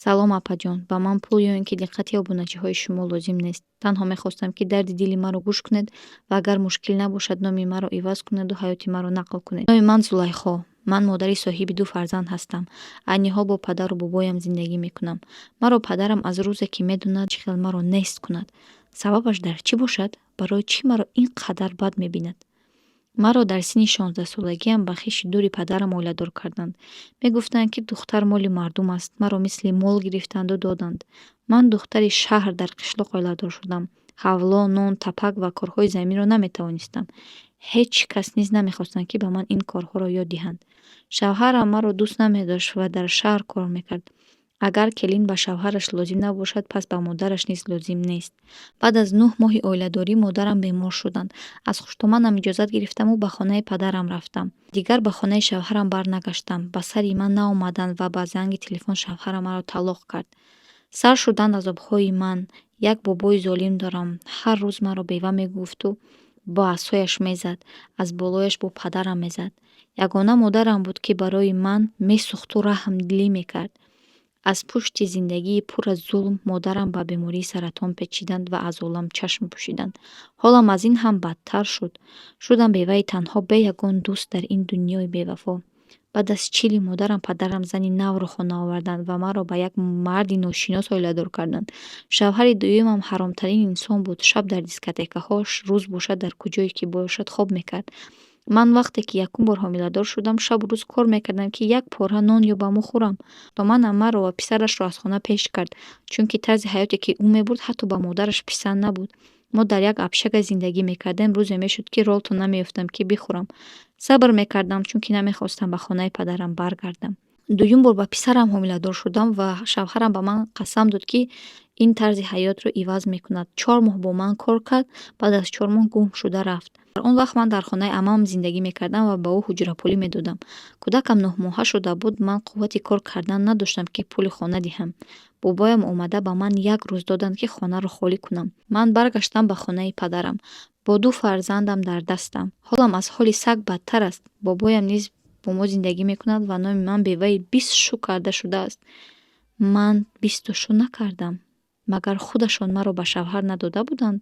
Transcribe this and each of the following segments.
салом апаҷон, ба ман пул ё ин ки диққати обуначиҳои шумо лозим нест. Танҳо мехостам, ки дарди дили маро гӯш кунед ва агар мушкил набошад, номи маро иваз кунеду ҳаёти маро нақл кунед. Номи ман Зулайхо. Ман модари соҳиби 2 фарзанд ҳастам. Айни ҳол бо падару бобоям зиндагӣ мекунам. Маро падарам аз рӯзе ки медонад чӣ хел маро нест кунад. Сабабаш дар чӣ бошад? Барои чӣ маро ин қадар бад мебинад? Маро дар синни 16-солагиам ба хиши дури падарам оиладор карданд. Мегуфтанд, ки духтар моли мардум аст. Маро мисли мол гирифтанду доданд. Ман духтари шаҳр дар қишлоқ оиладор шудам. Ҳавло, нон, тапак ва корҳои заминро наметавонистам. Ҳеҷ кас низ намехостанд, ки ба ман ин корҳоро ёд диҳанд. Шавҳарам маро дӯст намедошт ва дар шаҳр кор мекард. Агар келин ба шавҳараш лозим набошад, пас ба модараш низ лозим нест. Баъд аз 9 моҳи оиладорӣ модарам бемор шуданд. Аз хуштоманам иҷозат гирифтаму ба хонаи падарам рафтам. Дигар ба хонаи шавҳарам барнагаштам. Ба сари ман наомаданд ва ба занги телефон шавҳарам маро талоқ кард. Сар шуданд азобҳои ман. Як бобои золим дорам. Ҳар рӯз маро бева мегуфту бо асояш мезад. Аз болояш бо падарам мезад. Ягона модарам буд, ки барои ман месӯхту раҳмдилӣ мекард. Аз пушти зиндагии пур аз зулм модарам ба бемории саратон печиданд ва аз олам чашм пӯшиданд. Ҳолам аз ин ҳам бадтар шуд. Шудам беваи танҳо бе ягон дӯст дар ин дунёи бевафо. Баъд аз чили модарам падарам зани навро хона оварданд ва маро ба як марди ношинос оиладор карданд. Шавҳари дуюмам ҳаромтарин инсон буд. Шаб дар дискотекаҳо, рӯз бошад дар куҷое ки бошад хоб мекард. Ман вақте ки якум бор ҳомиладор шудам, шабу рӯз кор мекардам, ки як пора нон ёбаму хӯрам. Томанам маро ва писарашро аз хона пеш кард, чунки тарзи ҳаёте ки ӯ мебурд ҳатто ба модараш писанд набуд. Мо дар як абшага зиндагӣ мекардем. Рӯзе мешуд, ки ролто намеёфтам, ки бихӯрам. Сабр мекардам, чунки намехостам ба хонаи падарам баргардам. Дуюм бор ба писарам ҳомиладор шудам ва шавҳарам ба ман қасам дод, ки ин тарзи ҳаётро иваз мекунад. 4 моҳ бо ман кор кард. Баъд аз 4 моҳ гум шуда рафт. Дар он вақт ман дар хонаи амам зиндагӣ мекардам ва ба ӯ ҳуҷрапулӣ медодам. Кӯдакам 9 моҳа шуда буд. Ман қуввати кор кардан надоштам, ки пули хона диҳам. Бобоям омада ба ман як рӯз доданд, ки хонаро холӣ кунам. Ман баргаштам ба хонаи падарам. Бо 2 фарзандам дар дастам. Ҳолам аз ҳоли саг бадтар аст. Бобоям низ бо мо зиндагӣ мекунад ва номи ман беваи 20 шу карда шудааст. Ман 20 шу накардам. Магар худашон маро ба шавҳар надода буданд?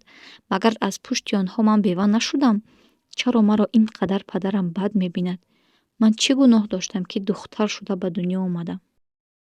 Магар аз пушти онҳо ман бева нашудам? Чаро маро ин қадар падарам бад мебинад? Ман чӣ гуноҳ доштам, ки духтар шуда ба дунё омадам?